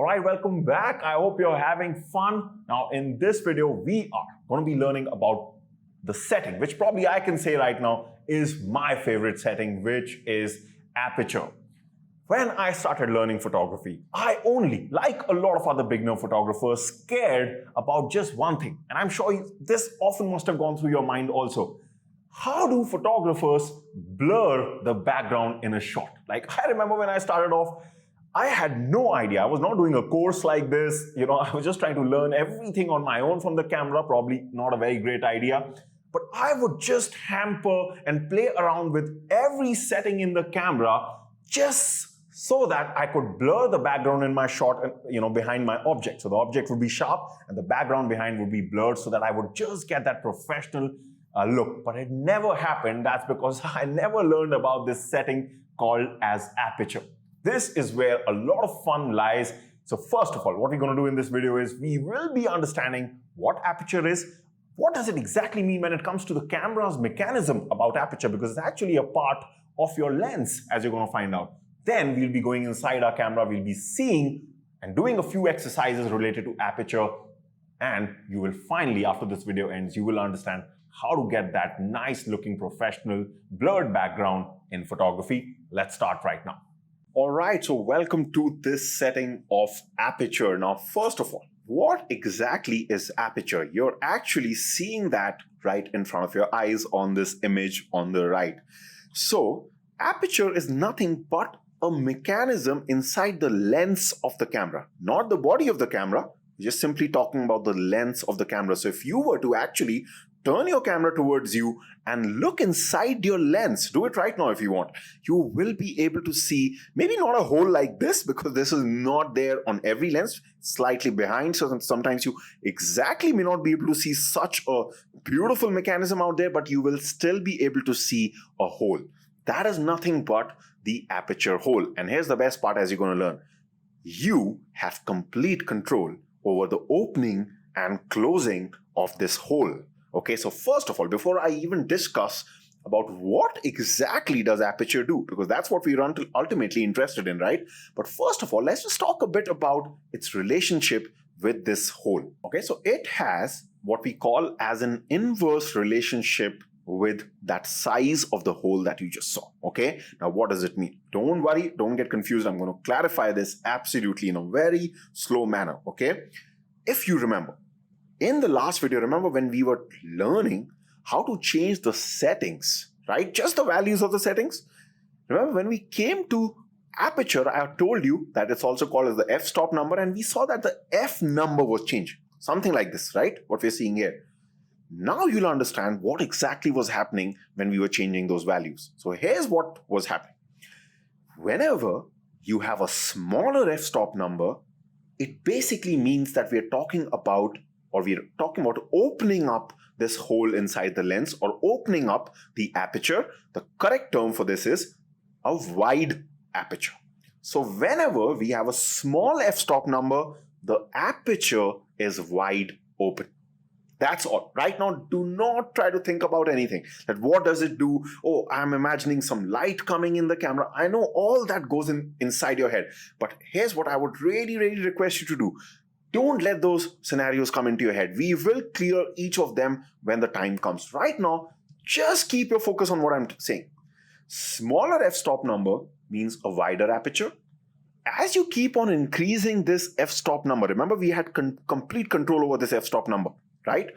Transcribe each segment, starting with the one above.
All right, welcome back. I hope you're having fun. Now, in this video, we are going to be learning about the setting, which probably I can say right now is my favorite setting, which is aperture. When I started learning photography, I only, like a lot of other beginner photographers, scared about just one thing. And I'm sure this often must have gone through your mind also. How do photographers blur the background in a shot? Like, I remember when I started off, I had no idea. I was not doing a course like this. I was just trying to learn everything on my own from the camera. Probably not a very great idea. But I would just hamper and play around with every setting in the camera just so that I could blur the background in my shot and behind my object. So the object would be sharp and the background behind would be blurred so that I would just get that professional look. But it never happened. That's because I never learned about this setting called as aperture. This is where a lot of fun lies. So first of all, what we're going to do in this video is we will be understanding what aperture is. What does it exactly mean when it comes to the camera's mechanism about aperture? Because it's actually a part of your lens, as you're going to find out. Then we'll be going inside our camera. We'll be seeing and doing a few exercises related to aperture. And you will finally, after this video ends, you will understand how to get that nice looking professional blurred background in photography. Let's start right now. All right, so welcome to this setting of aperture. Now, first of all, what exactly is aperture? You're actually seeing that right in front of your eyes on this image on the right. So, aperture is nothing but a mechanism inside the lens of the camera, not the body of the camera. We're just simply talking about the lens of the camera. So, if you were to actually turn your camera towards you and look inside your lens. Do it right now if you want. You will be able to see, maybe not a hole like this because this is not there on every lens, slightly behind. So sometimes you exactly may not be able to see such a beautiful mechanism out there, but you will still be able to see a hole. That is nothing but the aperture hole. And here's the best part as you're going to learn. You have complete control over the opening and closing of this hole. Okay, so first of all, before I even discuss about what exactly does aperture do, because that's what we're ultimately interested in, right? But first of all, let's just talk a bit about its relationship with this hole. Okay, so it has what we call as an inverse relationship with that size of the hole that you just saw. Okay, now what does it mean? Don't worry, don't get confused. I'm going to clarify this absolutely in a very slow manner. Okay, if you remember, in the last video, remember when we were learning how to change the settings, right? Just the values of the settings. Remember when we came to aperture, I told you that it's also called as the f-stop number, and we saw that the f number was changed. Something like this, right? What we're seeing here. Now you'll understand what exactly was happening when we were changing those values. So here's what was happening. Whenever you have a smaller f-stop number, it basically means that we're talking about opening up this hole inside the lens or opening up the aperture. The correct term for this is a wide aperture. So whenever we have a small f-stop number, the aperture is wide open. That's all. Right now, do not try to think about anything. That what does it do? Oh, I'm imagining some light coming in the camera. I know all that goes inside your head. But here's what I would really, really request you to do. Don't let those scenarios come into your head. We will clear each of them when the time comes. Right now, just keep your focus on what I'm saying. Smaller f-stop number means a wider aperture. As you keep on increasing this f-stop number, remember we had complete control over this f-stop number, right?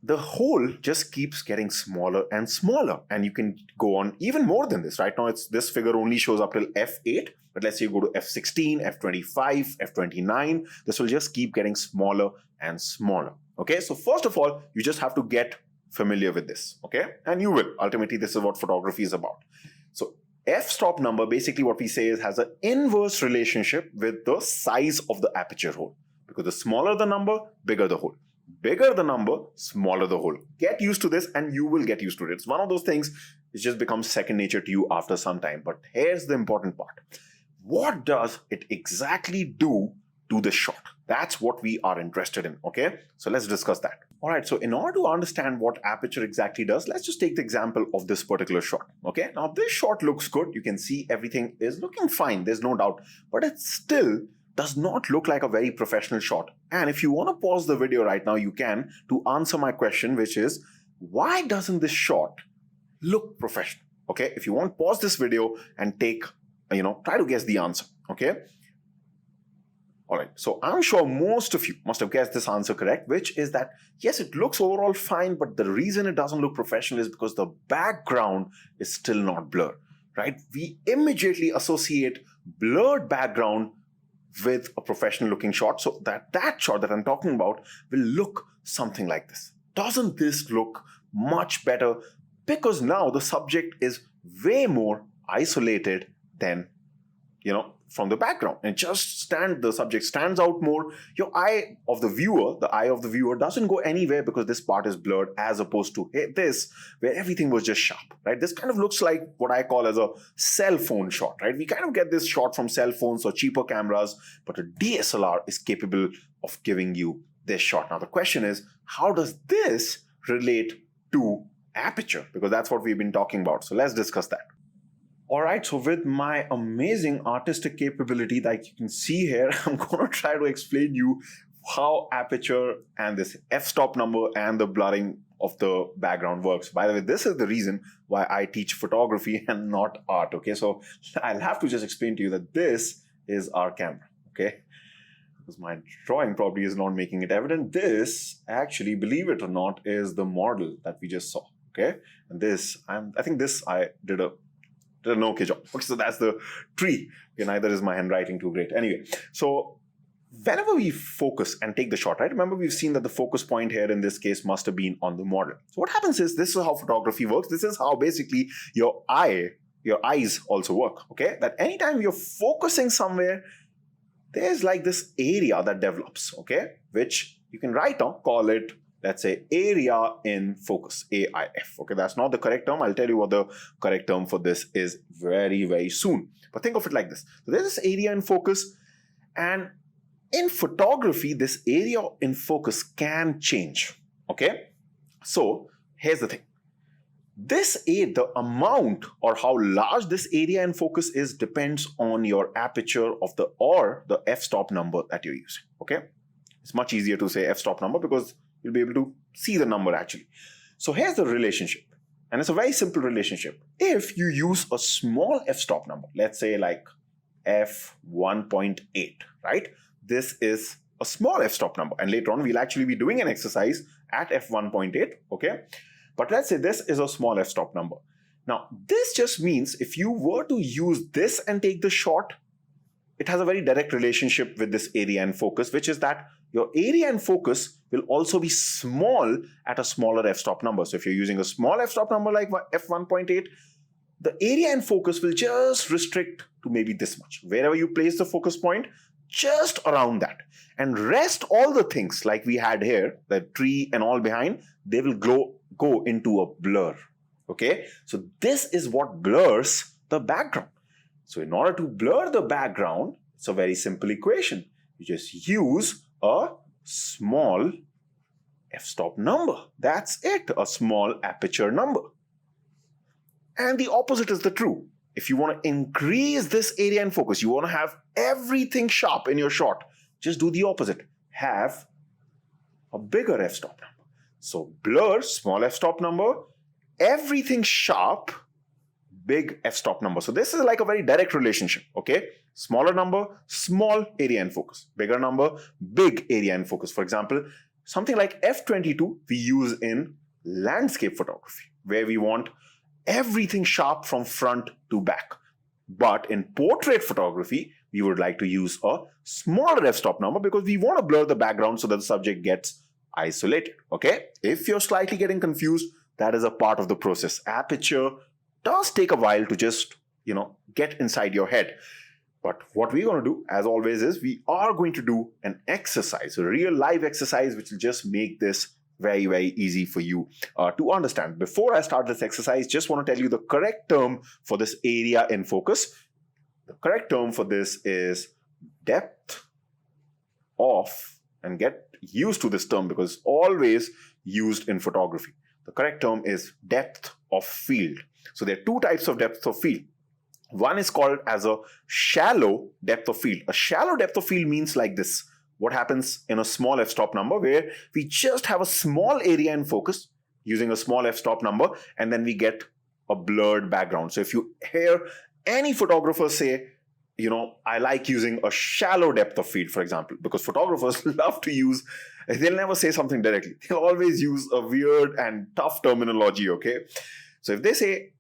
The hole just keeps getting smaller and smaller, and you can go on even more than this. Right now, this figure only shows up till f8, but let's say you go to f16, f25, f29. This will just keep getting smaller and smaller. Okay, so first of all, you just have to get familiar with this. Okay, and you will. Ultimately, this is what photography is about. So f-stop number, basically what we say is has an inverse relationship with the size of the aperture hole, because the smaller the number, bigger the hole. Bigger the number, smaller the hole. Get used to this and you will get used to it. It's one of those things, it just becomes second nature to you after some time. But here's the important part. What does it exactly do to the shot? That's what we are interested in, okay? So let's discuss that. All right, so in order to understand what aperture exactly does, let's just take the example of this particular shot, okay? Now this shot looks good. You can see everything is looking fine. There's no doubt, but it's still does not look like a very professional shot. And if you want to pause the video right now, you can, to answer my question, which is, why doesn't this shot look professional? Okay, if you want, pause this video and take, try to guess the answer. Okay. All right, so I'm sure most of you must have guessed this answer correct, which is that, yes, it looks overall fine, but the reason it doesn't look professional is because the background is still not blurred, right? We immediately associate blurred background with a professional looking shot, so that shot that I'm talking about will look something like this. Doesn't this look much better? Because now the subject is way more isolated than, from the background, and the subject stands out more. The eye of the viewer doesn't go anywhere because this part is blurred, as opposed to this, where everything was just sharp, right? This kind of looks like what I call as a cell phone shot, right? We kind of get this shot from cell phones or cheaper cameras, but a DSLR is capable of giving you this shot. Now the question is, how does this relate to Aperture? Because that's what we've been talking about. So let's discuss that. All right, so with my amazing artistic capability that you can see here, I'm going to try to explain you how Aperture and this f-stop number and the blurring of the background works. By the way, this is the reason why I teach photography and not art, okay? So I'll have to just explain to you that this is our camera, okay? Because my drawing probably is not making it evident. This, actually, believe it or not, is the model that we just saw, okay? And this, I think this I did an okay job. Okay, so that's the tree. Okay, neither is my handwriting too great. Anyway, so whenever we focus and take the shot, right? Remember, we've seen that the focus point here in this case must have been on the model. So what happens is, this is how photography works. This is how basically your eyes also work, okay? That anytime you're focusing somewhere, there's like this area that develops, okay? Which you can write down, call it, let's say, area in focus, AIF. Okay, that's not the correct term. I'll tell you what the correct term for this is very, very soon. But think of it like this. So there's this area in focus, and in photography, this area in focus can change. Okay, so here's the thing. The amount or how large this area in focus is depends on your aperture of the f-stop number that you're using. Okay, it's much easier to say f-stop number because you'll be able to see the number actually. So here's the relationship, and it's a very simple relationship. If you use a small f-stop number, let's say like f1.8, right? This is a small f-stop number, and later on we'll actually be doing an exercise at f1.8, okay? But let's say this is a small f-stop number. Now, this just means if you were to use this and take the shot, it has a very direct relationship with this area in focus, which is that your area in focus will also be small at a smaller f-stop number. So if you're using a small f-stop number like f1.8, the area in focus will just restrict to maybe this much. Wherever you place the focus point, just around that. And rest all the things like we had here, the tree and all behind, they will go into a blur. Okay, so this is what blurs the background. So in order to blur the background, it's a very simple equation. You just use a small f-stop number. That's it, a small aperture number. And the opposite is the true. If you want to increase this area in focus, you want to have everything sharp in your shot, just do the opposite. Have a bigger f-stop number. So blur, small f-stop number, everything sharp, big f-stop number. So this is like a very direct relationship, okay? Smaller number, small area in focus. Bigger number, big area in focus. For example, something like f22 we use in landscape photography, where we want everything sharp from front to back. But in portrait photography, we would like to use a smaller f-stop number because we want to blur the background so that the subject gets isolated, okay? If you're slightly getting confused, that is a part of the process. Aperture does take a while to just, get inside your head. But what we're going to do, as always, is we are going to do an exercise, a real live exercise, which will just make this very, very easy for you to understand. Before I start this exercise, just want to tell you the correct term for this area in focus. The correct term for this is depth of, and get used to this term because it's always used in photography. The correct term is depth of field. So there are two types of depth of field. One is called as a shallow depth of field. A shallow depth of field means like this. What happens in a small f-stop number where we just have a small area in focus using a small f-stop number, and then we get a blurred background. So if you hear any photographer say, I like using a shallow depth of field, for example, because photographers love to use, they'll never say something directly. They'll always use a weird and tough terminology, okay? So if they say,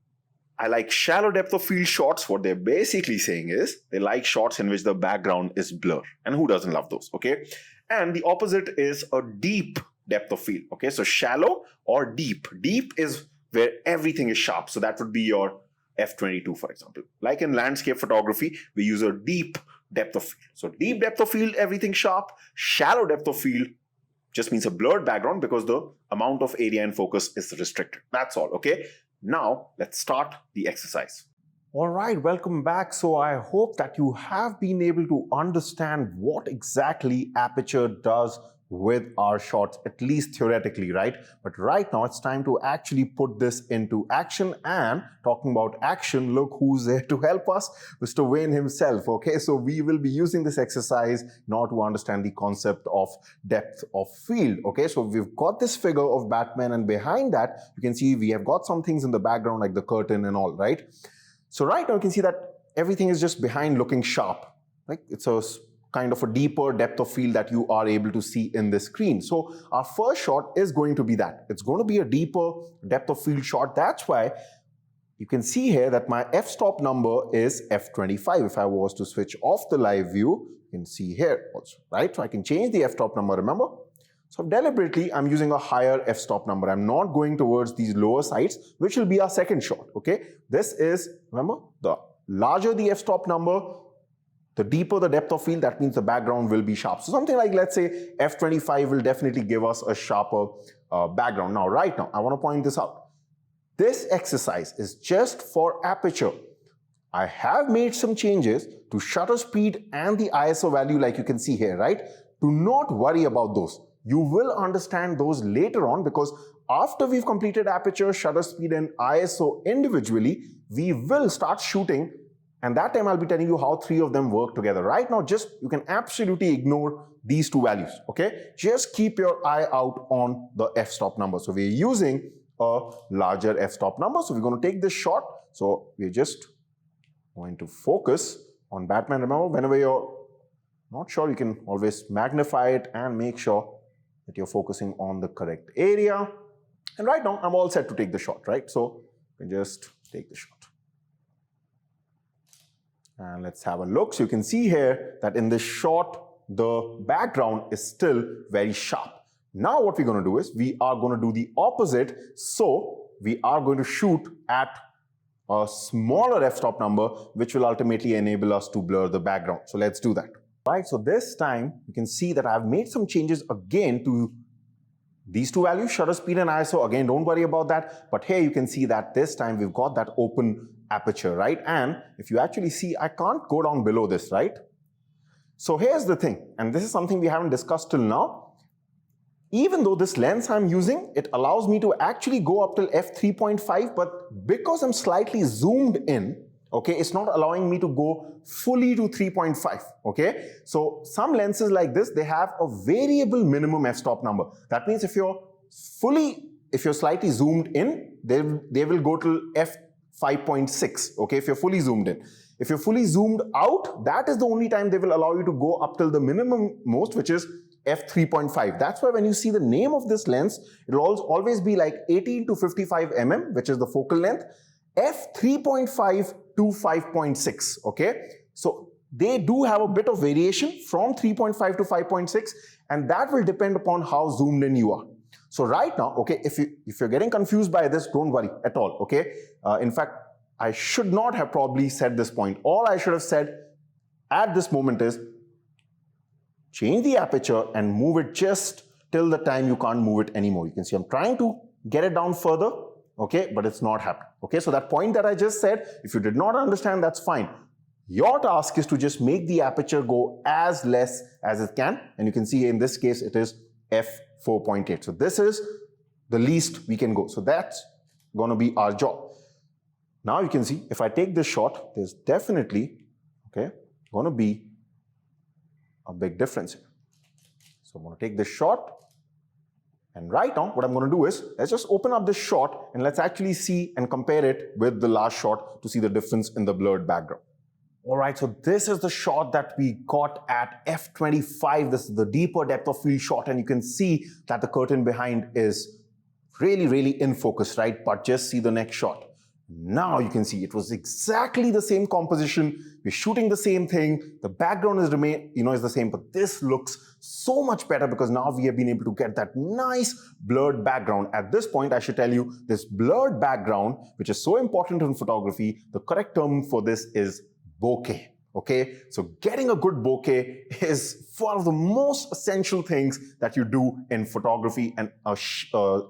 I like shallow depth of field shots, what they're basically saying is they like shots in which the background is blur. And who doesn't love those, okay? And the opposite is a deep depth of field, okay? So shallow or deep. Deep is where everything is sharp. So that would be your f22, for example. Like in landscape photography, we use a deep depth of field. So deep depth of field, everything sharp. Shallow depth of field just means a blurred background because the amount of area in focus is restricted. That's all, okay? Now, let's start the exercise. All right, welcome back. So I hope that you have been able to understand what exactly Aperture does with our shots, at least theoretically, right? But right now, it's time to actually put this into action. And talking about action, look who's there to help us, Mr. Wayne himself, okay? So we will be using this exercise now to understand the concept of depth of field, okay? So we've got this figure of Batman, and behind that, you can see we have got some things in the background like the curtain and all, right? So right now, you can see that everything is just behind looking sharp, right? It's a kind of a deeper depth of field that you are able to see in the screen. So our first shot is going to be that. It's going to be a deeper depth of field shot. That's why you can see here that my f-stop number is f25. If I was to switch off the live view, you can see here also, right? So I can change the f-stop number, remember? So deliberately, I'm using a higher f-stop number. I'm not going towards these lower sides, which will be our second shot, okay? This is, remember, the larger the f-stop number, the deeper the depth of field, that means the background will be sharp. So something like, let's say, f25 will definitely give us a sharper background. Now, right now, I want to point this out. This exercise is just for Aperture. I have made some changes to shutter speed and the ISO value like you can see here, right? Do not worry about those. You will understand those later on because after we've completed Aperture, shutter speed and ISO individually, we will start shooting. And that time I'll be telling you how three of them work together. Right now, you can absolutely ignore these two values, okay? Just keep your eye out on the f-stop number. So we're using a larger f-stop number. So we're going to take this shot. So we're just going to focus on Batman. Remember, whenever you're not sure, you can always magnify it and make sure that you're focusing on the correct area. And right now, I'm all set to take the shot, right? So you can just take the shot. And let's have a look. So you can see here that in this shot, the background is still very sharp. Now what we're going to do is we are going to do the opposite. So we are going to shoot at a smaller f-stop number, which will ultimately enable us to blur the background. So let's do that. Right, so this time you can see that I've made some changes again to these two values, shutter speed and ISO. Again, don't worry about that. But here you can see that this time we've got that open aperture, right? And if you actually see, I can't go down below this, right? So here's the thing, and this is something we haven't discussed till now. Even though this lens I'm using, it allows me to actually go up till f3.5, but because I'm slightly zoomed in, okay, it's not allowing me to go fully to 3.5, okay? So some lenses like this, they have a variable minimum f-stop number. That means if you're slightly zoomed in, they will go to f5.6, okay, if you're fully zoomed in. If you're fully zoomed out, that is the only time they will allow you to go up till the minimum most, which is f3.5. That's why when you see the name of this lens, it will always be like 18 to 55 mm, which is the focal length, f3.5 to 5.6, okay? So they do have a bit of variation from 3.5 to 5.6, and that will depend upon how zoomed in you are. So right now, okay, if you're getting confused by this, don't worry at all, okay? In fact, I should not have probably said this point. All I should have said at this moment is change the aperture and move it just till the time you can't move it anymore. You can see I'm trying to get it down further, okay, but it's not happening. Okay, so that point that I just said, if you did not understand, that's fine. Your task is to just make the aperture go as less as it can, and you can see in this case it is f4.8. So this is the least we can go. So that's going to be our job. Now you can see, if I take this shot, there's definitely, okay, going to be a big difference here. So I'm going to take this shot, and right now what I'm going to do is, let's just open up this shot and let's actually see and compare it with the last shot to see the difference in the blurred background. Alright, so this is the shot that we got at f/25. This is the deeper depth of field shot, and you can see that the curtain behind is really in focus, right? But just see the next shot. Now you can see it was exactly the same composition. We're shooting the same thing. The background is the same, but this looks so much better because now we have been able to get that nice blurred background. At this point, I should tell you, this blurred background, which is so important in photography, the correct term for this is bokeh. Okay, so getting a good bokeh is one of the most essential things that you do in photography, and a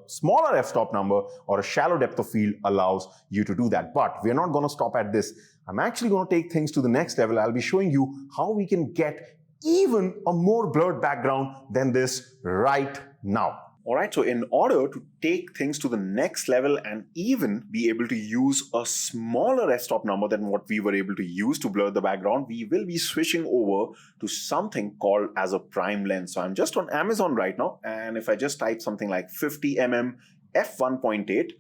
smaller f-stop number or a shallow depth of field allows you to do that. But we're not going to stop at this. I'm actually going to take things to the next level. I'll be showing you how we can get even a more blurred background than this right now. Alright, so in order to take things to the next level and even be able to use a smaller f-stop number than what we were able to use to blur the background, we will be switching over to something called as a prime lens. So I'm just on Amazon right now, and if I just type something like 50mm f1.8,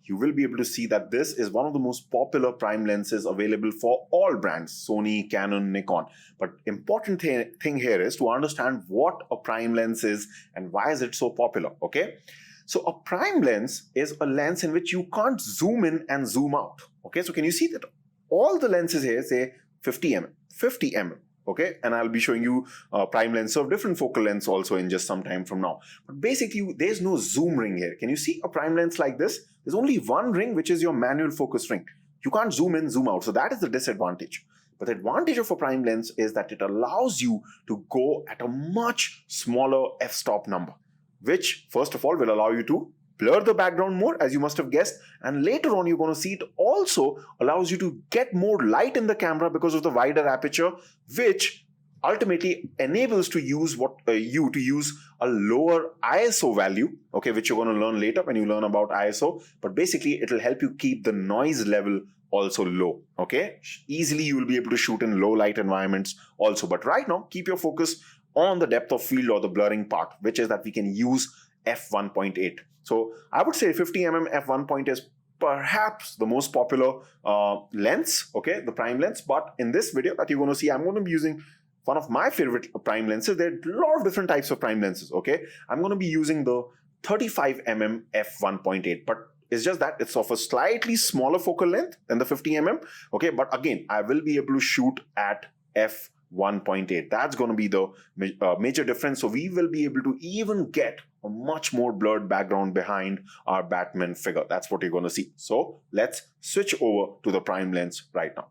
you will be able to see that this is one of the most popular prime lenses available for all brands, Sony, Canon, Nikon. But important thing here is to understand what a prime lens is and why is it so popular, okay? So a prime lens is a lens in which you can't zoom in and zoom out, okay? So can you see that all the lenses here say 50mm, okay? And I'll be showing you prime lenses of different focal lengths also in just some time from now. But basically, there's no zoom ring here. Can you see a prime lens like this? There's only one ring, which is your manual focus ring. You can't zoom in, zoom out. So that is the disadvantage. But the advantage of a prime lens is that it allows you to go at a much smaller f-stop number, which first of all will allow you to blur the background more, as you must have guessed, and later on you're going to see it also allows you to get more light in the camera because of the wider aperture, which ultimately enables to use you to use a lower ISO value, okay, which you're going to learn later when you learn about ISO. But basically, it'll help you keep the noise level also low, okay? Easily you will be able to shoot in low light environments also. But right now, keep your focus on the depth of field or the blurring part, which is that we can use f1.8. So I would say 50mm f1.8 is perhaps the most popular lens, okay, the prime lens. But in this video that you're going to see, I'm going to be using one of my favorite prime lenses. There are a lot of different types of prime lenses, okay? I'm going to be using the 35mm f1.8, but it's just that it's of a slightly smaller focal length than the 50mm, okay? But again, I will be able to shoot at f1.8. That's going to be the major difference. So we will be able to even get a much more blurred background behind our Batman figure. That's what you're going to see. So let's switch over to the prime lens right now.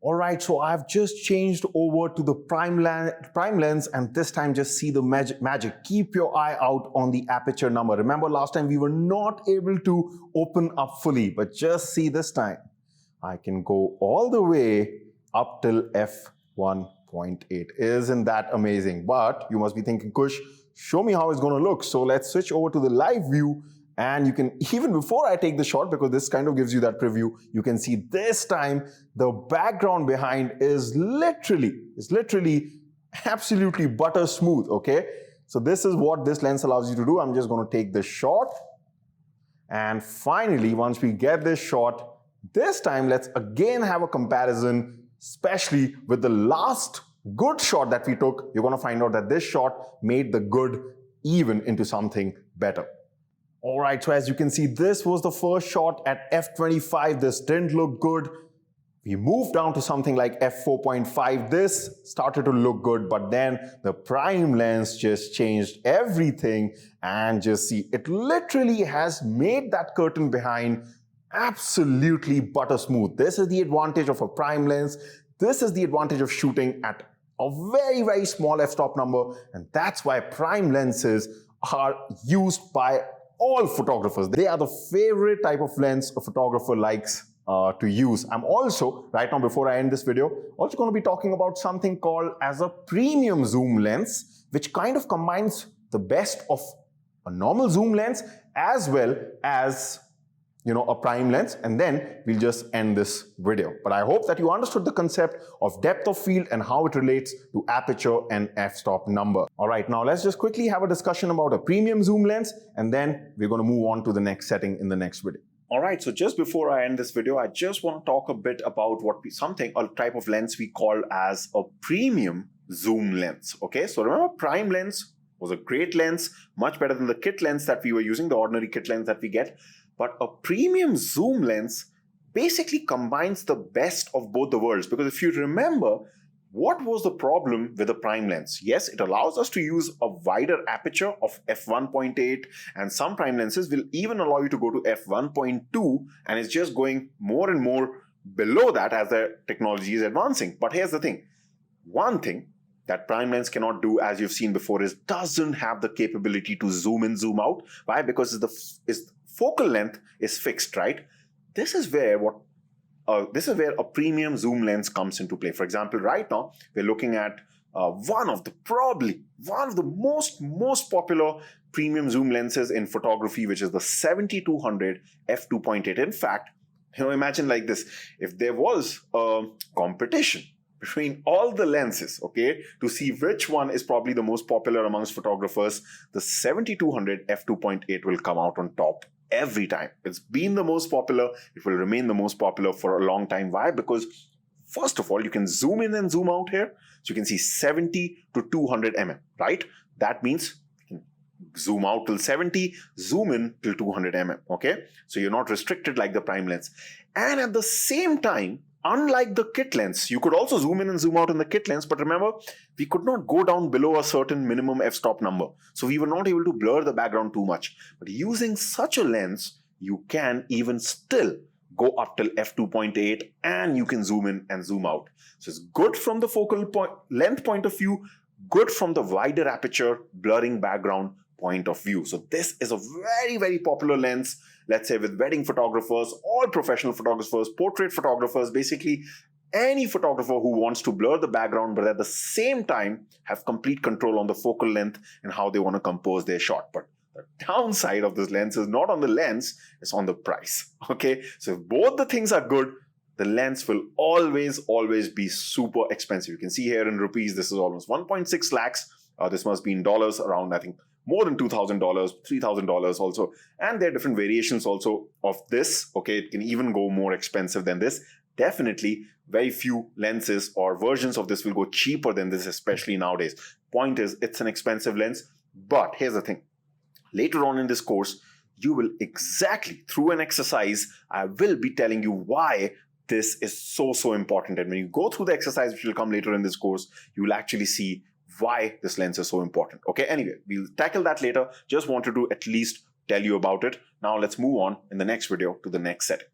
Alright, so I've just changed over to the prime lens, and this time just see the magic. Keep your eye out on the aperture number. Remember last time we were not able to open up fully, but just see this time. I can go all the way up till f1.8. Isn't that amazing? But you must be thinking, Kush, show me how it's going to look. So let's switch over to the live view. And you can, even before I take the shot, because this kind of gives you that preview, you can see this time the background behind is literally absolutely butter smooth, okay? So this is what this lens allows you to do. I'm just going to take this shot. And finally, once we get this shot, this time let's again have a comparison, especially with the last good shot that we took. You're going to find out that this shot made the good even into something better. Alright, so as you can see, this was the first shot at f25. This didn't look good. We moved down to something like f4.5. This started to look good, but then the prime lens just changed everything, and just see, it literally has made that curtain behind absolutely butter smooth. This is the advantage of a prime lens. this is the advantage of shooting at a very, very small f-stop number, and that's why prime lenses are used by all photographers. They are the favorite type of lens a photographer likes to use. I'm also, right now before I end this video, also going to be talking about something called as a premium zoom lens, which kind of combines the best of a normal zoom lens as well as a prime lens, and then we'll just end this video. But I hope that you understood the concept of depth of field and how it relates to aperture and f-stop number. All right, now let's just quickly have a discussion about a premium zoom lens, and then we're going to move on to the next setting in the next video. All right, so just before I end this video, I just want to talk a bit about a type of lens we call as a premium zoom lens. Okay, so remember, prime lens was a great lens, much better than the kit lens that we were using, the ordinary kit lens that we get. But a premium zoom lens basically combines the best of both the worlds. Because if you remember, what was the problem with a prime lens? Yes, it allows us to use a wider aperture of f1.8, and some prime lenses will even allow you to go to f1.2, and it's just going more and more below that as the technology is advancing. But here's the thing. One thing that prime lens cannot do, as you've seen before, is doesn't have the capability to zoom in, zoom out. Why? Because the focal length is fixed, right? This is where a premium zoom lens comes into play. For example, right now we're looking at one of the most popular premium zoom lenses in photography, which is the 7200 f2.8. In fact, imagine like this: if there was a competition between all the lenses, okay, to see which one is probably the most popular amongst photographers, the 7200 f2.8 will come out on top every time. It's been the most popular. It will remain the most popular for a long time. Why? Because first of all, you can zoom in and zoom out here. So you can see 70 to 200 mm, right? That means you can zoom out till 70, zoom in till 200 mm, okay? So you're not restricted like the prime lens. And at the same time, unlike the kit lens, you could also zoom in and zoom out in the kit lens, but remember, we could not go down below a certain minimum f-stop number. So we were not able to blur the background too much. But using such a lens, you can even still go up till f2.8 and you can zoom in and zoom out. So it's good from the focal length point of view, good from the wider aperture, blurring background point of view. So this is a very, very popular lens, let's say with wedding photographers, all professional photographers, portrait photographers, basically any photographer who wants to blur the background but at the same time have complete control on the focal length and how they want to compose their shot. But the downside of this lens is not on the lens, it's on the price. Okay, so if both the things are good, the lens will always be super expensive. You can see here in rupees, this is almost 1.6 lakhs. This must be in dollars, around, I think, more than $2,000, $3,000 also. And there are different variations also of this. Okay, it can even go more expensive than this. Definitely, very few lenses or versions of this will go cheaper than this, especially nowadays. Point is, it's an expensive lens. But here's the thing. Later on in this course, you will exactly, through an exercise, I will be telling you why this is so important. And when you go through the exercise, which will come later in this course, you will actually see why this lens is so important. Okay, anyway, we'll tackle that later. Just wanted to at least tell you about it. Now let's move on in the next video to the next setting.